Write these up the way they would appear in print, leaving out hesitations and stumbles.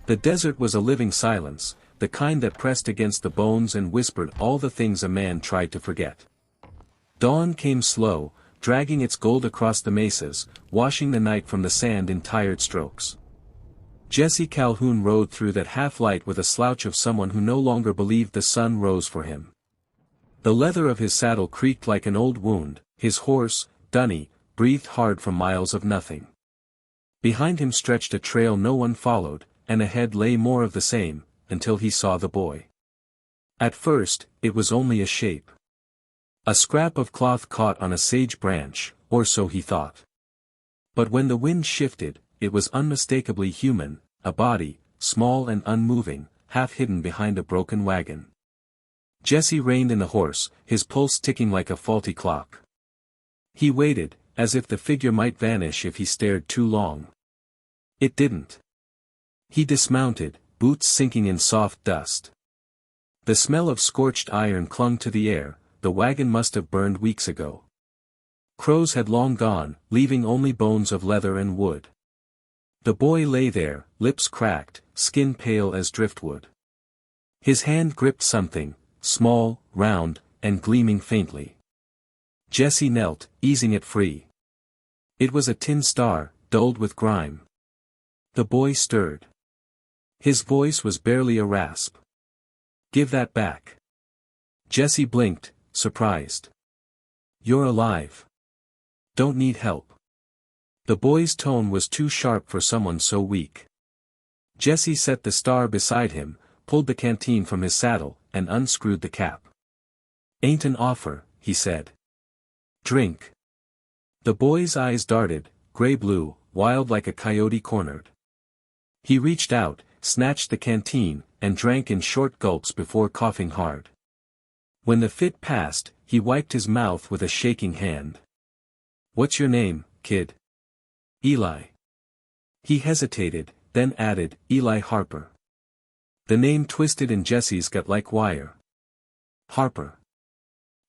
The desert was a living silence, the kind that pressed against the bones and whispered all the things a man tried to forget. Dawn came slow, dragging its gold across the mesas, washing the night from the sand in tired strokes. Jesse Calhoun rode through that half-light with a slouch of someone who no longer believed the sun rose for him. The leather of his saddle creaked like an old wound, his horse, Dunny, breathed hard from miles of nothing. Behind him stretched a trail no one followed, and ahead lay more of the same, until he saw the boy. At first, it was only a shape. A scrap of cloth caught on a sage branch, or so he thought. But when the wind shifted, it was unmistakably human, a body, small and unmoving, half hidden behind a broken wagon. Jesse reined in the horse, his pulse ticking like a faulty clock. He waited, as if the figure might vanish if he stared too long. It didn't. He dismounted, boots sinking in soft dust. The smell of scorched iron clung to the air, the wagon must have burned weeks ago. Crows had long gone, leaving only bones of leather and wood. The boy lay there, lips cracked, skin pale as driftwood. His hand gripped something, small, round, and gleaming faintly. Jesse knelt, easing it free. It was a tin star, dulled with grime. The boy stirred. His voice was barely a rasp. "Give that back." Jesse blinked, surprised. "You're alive. Don't need help." The boy's tone was too sharp for someone so weak. Jesse set the star beside him, pulled the canteen from his saddle, and unscrewed the cap. "Ain't an offer," he said. "Drink." The boy's eyes darted, gray-blue, wild like a coyote cornered. He reached out, snatched the canteen, and drank in short gulps before coughing hard. When the fit passed, he wiped his mouth with a shaking hand. "What's your name, kid?" "Eli." He hesitated, then added, "Eli Harper." The name twisted in Jesse's gut like wire. Harper.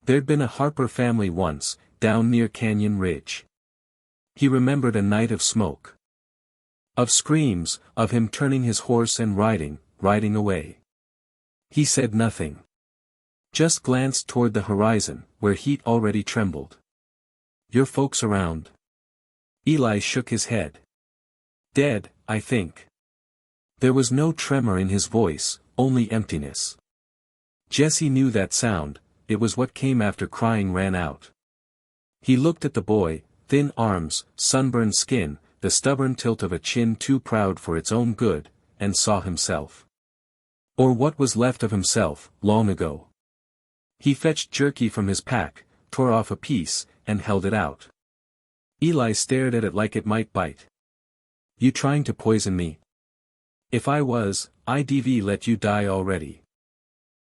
There'd been a Harper family once, down near Canyon Ridge. He remembered a night of smoke. Of screams, of him turning his horse and riding away. He said nothing. Just glanced toward the horizon, where heat already trembled. "Your folks around?" Eli shook his head. "Dead, I think." There was no tremor in his voice, only emptiness. Jesse knew that sound, it was what came after crying ran out. He looked at the boy, thin arms, sunburned skin, the stubborn tilt of a chin too proud for its own good, and saw himself. Or what was left of himself, long ago. He fetched jerky from his pack, tore off a piece, and held it out. Eli stared at it like it might bite. "You trying to poison me?" "If I was, I'd let you die already."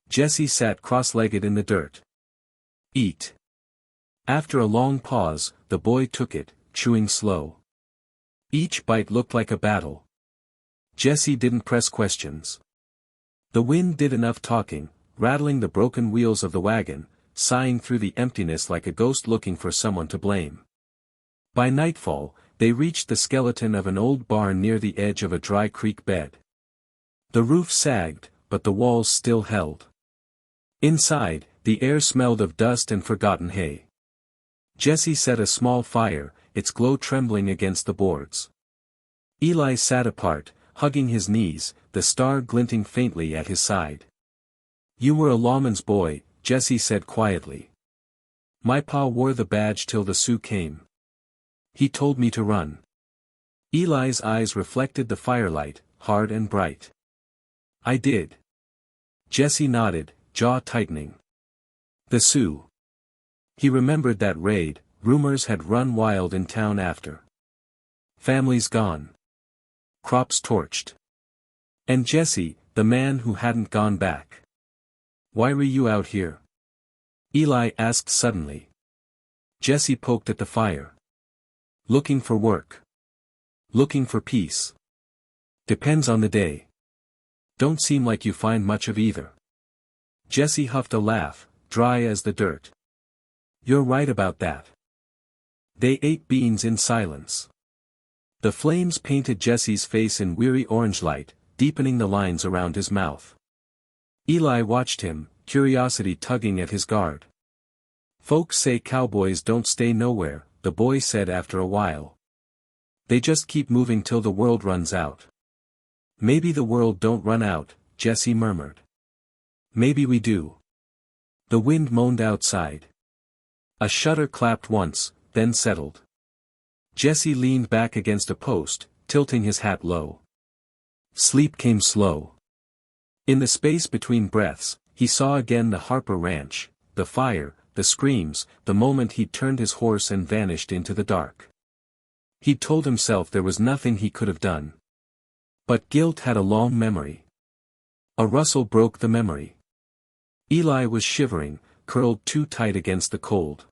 Jesse sat cross-legged in the dirt. "Eat." After a long pause, the boy took it, chewing slow. Each bite looked like a battle. Jesse didn't press questions. The wind did enough talking, rattling the broken wheels of the wagon, sighing through the emptiness like a ghost looking for someone to blame. By nightfall, they reached the skeleton of an old barn near the edge of a dry creek bed. The roof sagged, but the walls still held. Inside, the air smelled of dust and forgotten hay. Jesse set a small fire, its glow trembling against the boards. Eli sat apart, hugging his knees, the star glinting faintly at his side. "You were a lawman's boy," Jesse said quietly. "My pa wore the badge till the Sioux came. He told me to run." Eli's eyes reflected the firelight, hard and bright. "I did." Jesse nodded, jaw tightening. The Sioux. He remembered that raid, rumors had run wild in town after. Families gone. Crops torched. And Jesse, the man who hadn't gone back. "Why were you out here?" Eli asked suddenly. Jesse poked at the fire. "Looking for work. Looking for peace. Depends on the day. Don't seem like you find much of either." Jesse huffed a laugh, dry as the dirt. "You're right about that." They ate beans in silence. The flames painted Jesse's face in weary orange light, deepening the lines around his mouth. Eli watched him, curiosity tugging at his guard. "Folks say cowboys don't stay nowhere," the boy said after a while. "They just keep moving till the world runs out." "Maybe the world don't run out," Jesse murmured. "Maybe we do." The wind moaned outside. A shutter clapped once, then settled. Jesse leaned back against a post, tilting his hat low. Sleep came slow. In the space between breaths, he saw again the Harper ranch, the fire, the screams, the moment he'd turned his horse and vanished into the dark. He'd told himself there was nothing he could have done. But guilt had a long memory. A rustle broke the memory. Eli was shivering, curled too tight against the cold.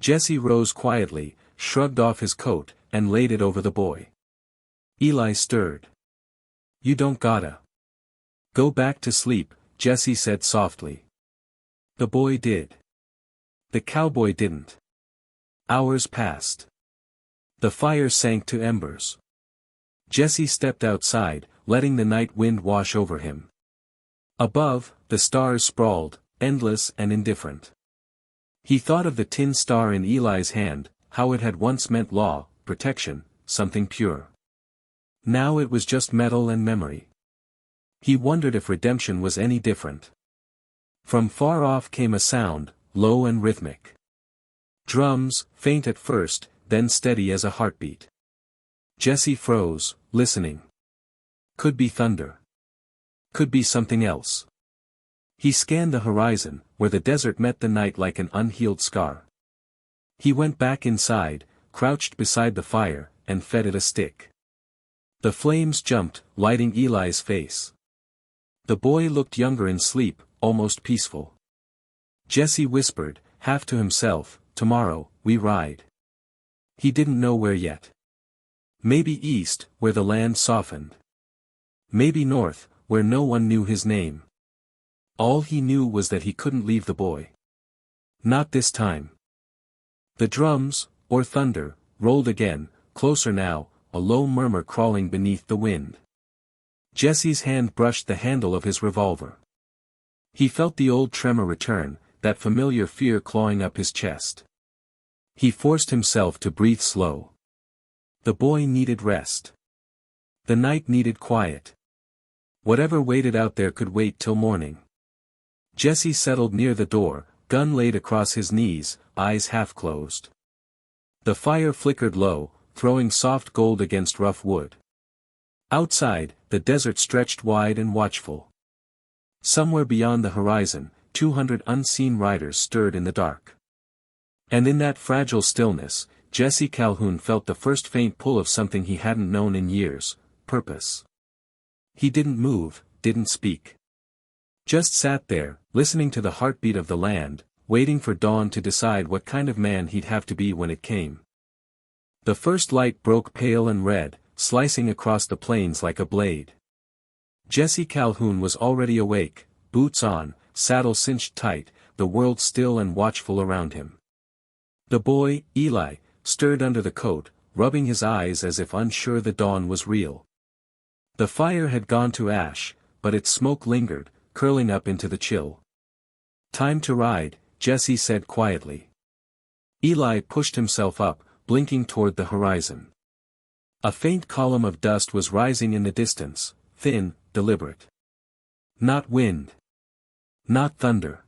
Jesse rose quietly, shrugged off his coat, and laid it over the boy. Eli stirred. "You don't gotta. Go back to sleep," Jesse said softly. The boy did. The cowboy didn't. Hours passed. The fire sank to embers. Jesse stepped outside, letting the night wind wash over him. Above, the stars sprawled, endless and indifferent. He thought of the tin star in Eli's hand, how it had once meant law, protection, something pure. Now it was just metal and memory. He wondered if redemption was any different. From far off came a sound, low and rhythmic. Drums, faint at first, then steady as a heartbeat. Jesse froze, listening. Could be thunder. Could be something else. He scanned the horizon, where the desert met the night like an unhealed scar. He went back inside, crouched beside the fire, and fed it a stick. The flames jumped, lighting Eli's face. The boy looked younger in sleep, almost peaceful. Jesse whispered, half to himself, "Tomorrow, we ride." He didn't know where yet. Maybe east, where the land softened. Maybe north, where no one knew his name. All he knew was that he couldn't leave the boy. Not this time. The drums, or thunder, rolled again, closer now, a low murmur crawling beneath the wind. Jesse's hand brushed the handle of his revolver. He felt the old tremor return, that familiar fear clawing up his chest. He forced himself to breathe slow. The boy needed rest. The night needed quiet. Whatever waited out there could wait till morning. Jesse settled near the door, gun laid across his knees, eyes half closed. The fire flickered low, throwing soft gold against rough wood. Outside, the desert stretched wide and watchful. Somewhere beyond the horizon, 200 unseen riders stirred in the dark. And in that fragile stillness, Jesse Calhoun felt the first faint pull of something he hadn't known in years: purpose. He didn't move, didn't speak. Just sat there, listening to the heartbeat of the land, waiting for dawn to decide what kind of man he'd have to be when it came. The first light broke pale and red, slicing across the plains like a blade. Jesse Calhoun was already awake, boots on, saddle cinched tight, the world still and watchful around him. The boy, Eli, stirred under the coat, rubbing his eyes as if unsure the dawn was real. The fire had gone to ash, but its smoke lingered, curling up into the chill. "Time to ride," Jesse said quietly. Eli pushed himself up, blinking toward the horizon. A faint column of dust was rising in the distance, thin, deliberate. Not wind. Not thunder.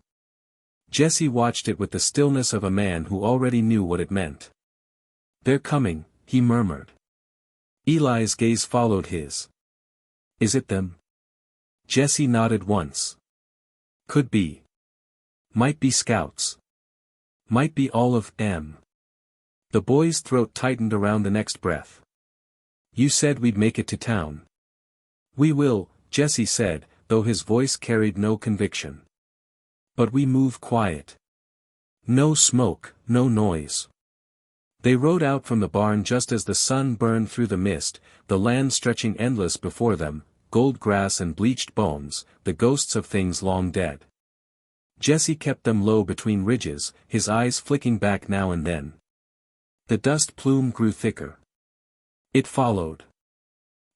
Jesse watched it with the stillness of a man who already knew what it meant. "They're coming," he murmured. Eli's gaze followed his. "Is it them?" Jesse nodded once. "Could be. Might be scouts. Might be all of them." The boy's throat tightened around the next breath. "You said we'd make it to town." "We will," Jesse said, though his voice carried no conviction. "But we move quiet. No smoke, no noise." They rode out from the barn just as the sun burned through the mist, the land stretching endless before them, gold grass and bleached bones, the ghosts of things long dead. Jesse kept them low between ridges, his eyes flicking back now and then. The dust plume grew thicker. It followed.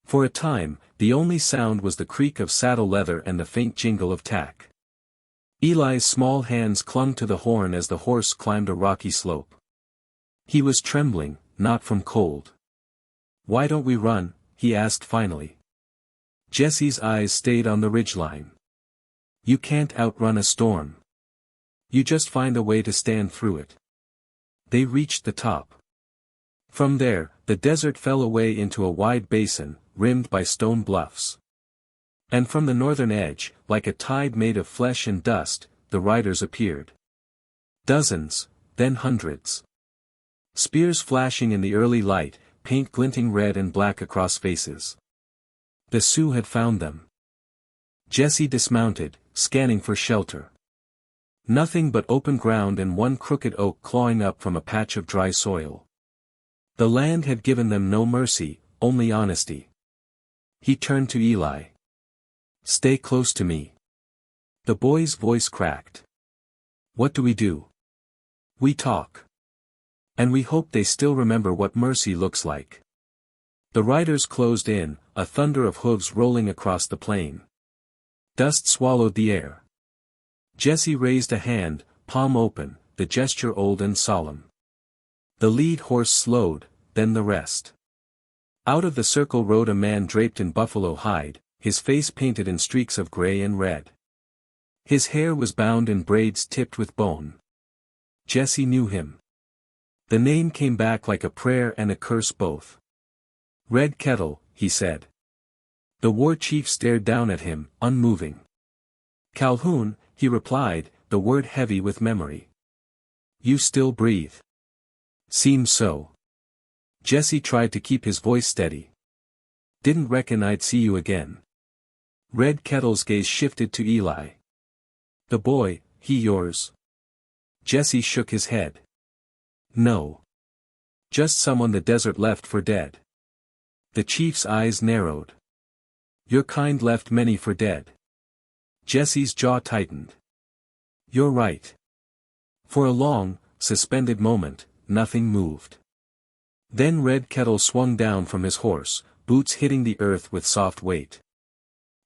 For a time, the only sound was the creak of saddle leather and the faint jingle of tack. Eli's small hands clung to the horn as the horse climbed a rocky slope. He was trembling, not from cold. "Why don't we run?" he asked finally. Jesse's eyes stayed on the ridgeline. "You can't outrun a storm. You just find a way to stand through it." They reached the top. From there, the desert fell away into a wide basin, rimmed by stone bluffs. And from the northern edge, like a tide made of flesh and dust, the riders appeared. Dozens, then hundreds. Spears flashing in the early light, paint glinting red and black across faces. The Sioux had found them. Jesse dismounted, scanning for shelter. Nothing but open ground and one crooked oak clawing up from a patch of dry soil. The land had given them no mercy, only honesty. He turned to Eli. "Stay close to me." The boy's voice cracked. "What do we do?" "We talk. And we hope they still remember what mercy looks like." The riders closed in, a thunder of hooves rolling across the plain. Dust swallowed the air. Jesse raised a hand, palm open, the gesture old and solemn. The lead horse slowed, then the rest. Out of the circle rode a man draped in buffalo hide, his face painted in streaks of gray and red. His hair was bound in braids tipped with bone. Jesse knew him. The name came back like a prayer and a curse both. "Red Kettle," he said. The war chief stared down at him, unmoving. "Calhoun," he replied, the word heavy with memory. "You still breathe." "Seems so." Jesse tried to keep his voice steady. "Didn't reckon I'd see you again." Red Kettle's gaze shifted to Eli. "The boy, he yours?" Jesse shook his head. "No. Just someone the desert left for dead." The chief's eyes narrowed. "Your kind left many for dead." Jesse's jaw tightened. "You're right." For a long, suspended moment, nothing moved. Then Red Kettle swung down from his horse, boots hitting the earth with soft weight.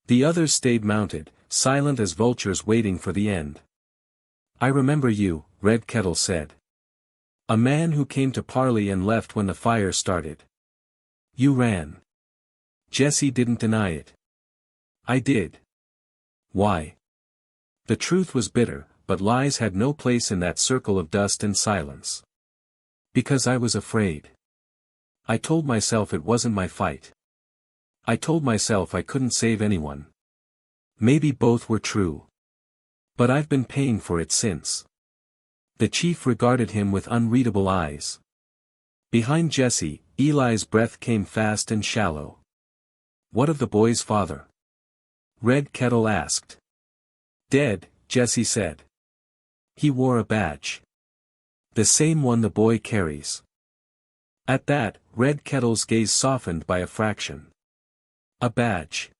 The others stayed mounted, silent as vultures waiting for the end. "I remember you," Red Kettle said. "A man who came to parley and left when the fire started. You ran." Jesse didn't deny it. "I did." "Why?" The truth was bitter, but lies had no place in that circle of dust and silence. "Because I was afraid. I told myself it wasn't my fight. I told myself I couldn't save anyone. Maybe both were true. But I've been paying for it since." The chief regarded him with unreadable eyes. Behind Jesse, Eli's breath came fast and shallow. "What of the boy's father?" Red Kettle asked. "Dead," Jesse said. "He wore a badge. The same one the boy carries." At that, Red Kettle's gaze softened by a fraction. "A badge."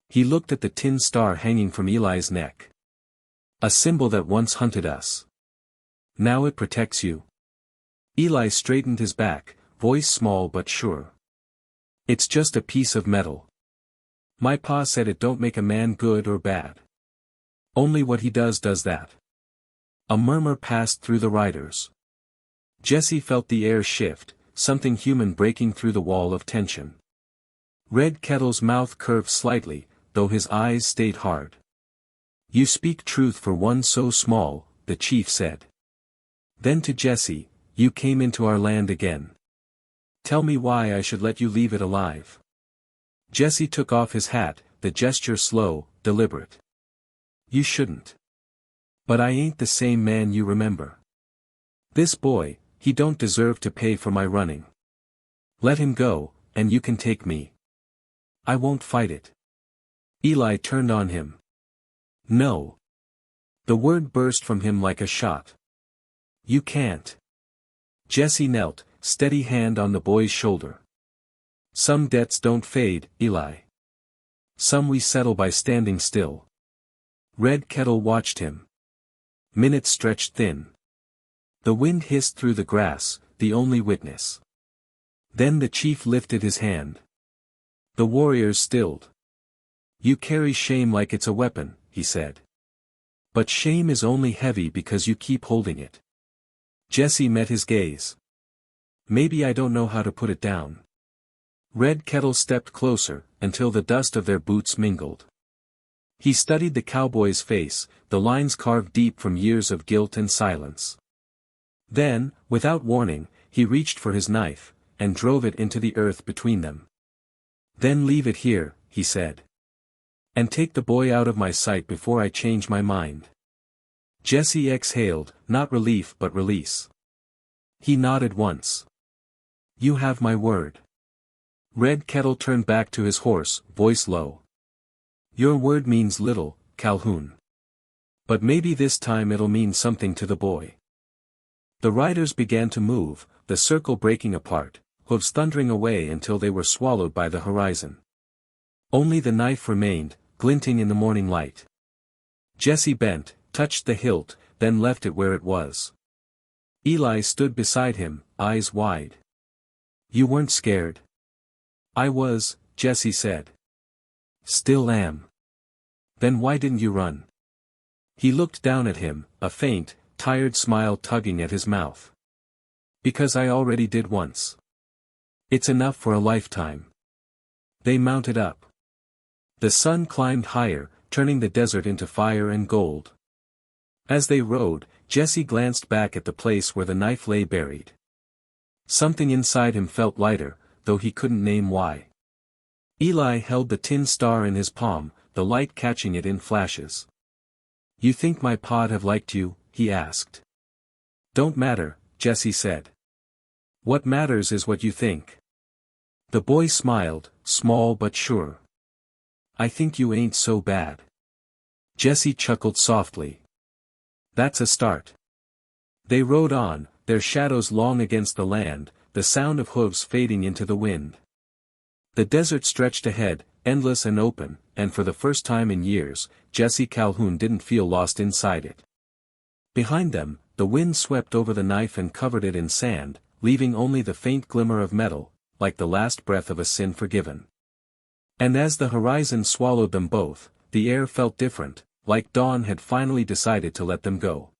He looked at the tin star hanging from Eli's neck. "A symbol that once hunted us. Now it protects you." Eli straightened his back, voice small but sure. "It's just a piece of metal. My pa said it don't make a man good or bad. Only what he does that." A murmur passed through the riders. Jesse felt the air shift, something human breaking through the wall of tension. Red Kettle's mouth curved slightly, though his eyes stayed hard. "You speak truth for one so small," the chief said. Then to Jesse, "You came into our land again. Tell me why I should let you leave it alive." Jesse took off his hat, the gesture slow, deliberate. "You shouldn't. But I ain't the same man you remember. This boy, he don't deserve to pay for my running. Let him go, and you can take me. I won't fight it." Eli turned on him. "No." The word burst from him like a shot. "You can't." Jesse knelt, steady hand on the boy's shoulder. "Some debts don't fade, Eli. Some we settle by standing still." Red Kettle watched him. Minutes stretched thin. The wind hissed through the grass, the only witness. Then the chief lifted his hand. The warriors stilled. You carry shame like it's a weapon, he said. But shame is only heavy because you keep holding it. Jesse met his gaze. Maybe I don't know how to put it down. Red Kettle stepped closer, until the dust of their boots mingled. He studied the cowboy's face, the lines carved deep from years of guilt and silence. Then, without warning, he reached for his knife, and drove it into the earth between them. Then leave it here, he said. And take the boy out of my sight before I change my mind. Jesse exhaled, not relief but release. He nodded once. You have my word. Red Kettle turned back to his horse, voice low. Your word means little, Calhoun. But maybe this time it'll mean something to the boy. The riders began to move, the circle breaking apart, hooves thundering away until they were swallowed by the horizon. Only the knife remained, glinting in the morning light. Jesse bent, touched the hilt, then left it where it was. Eli stood beside him, eyes wide. You weren't scared? I was, Jesse said. Still am. Then why didn't you run? He looked down at him, a faint, tired smile tugging at his mouth. Because I already did once. It's enough for a lifetime. They mounted up. The sun climbed higher, turning the desert into fire and gold. As they rode, Jesse glanced back at the place where the knife lay buried. Something inside him felt lighter, though he couldn't name why. Eli held the tin star in his palm, the light catching it in flashes. You think my pa'd have liked you? He asked. Don't matter, Jesse said. What matters is what you think. The boy smiled, small but sure. I think you ain't so bad. Jesse chuckled softly. That's a start. They rode on, their shadows long against the land, the sound of hooves fading into the wind. The desert stretched ahead, endless and open, and for the first time in years, Jesse Calhoun didn't feel lost inside it. Behind them, the wind swept over the knife and covered it in sand, leaving only the faint glimmer of metal, like the last breath of a sin forgiven. And as the horizon swallowed them both, the air felt different, like dawn had finally decided to let them go.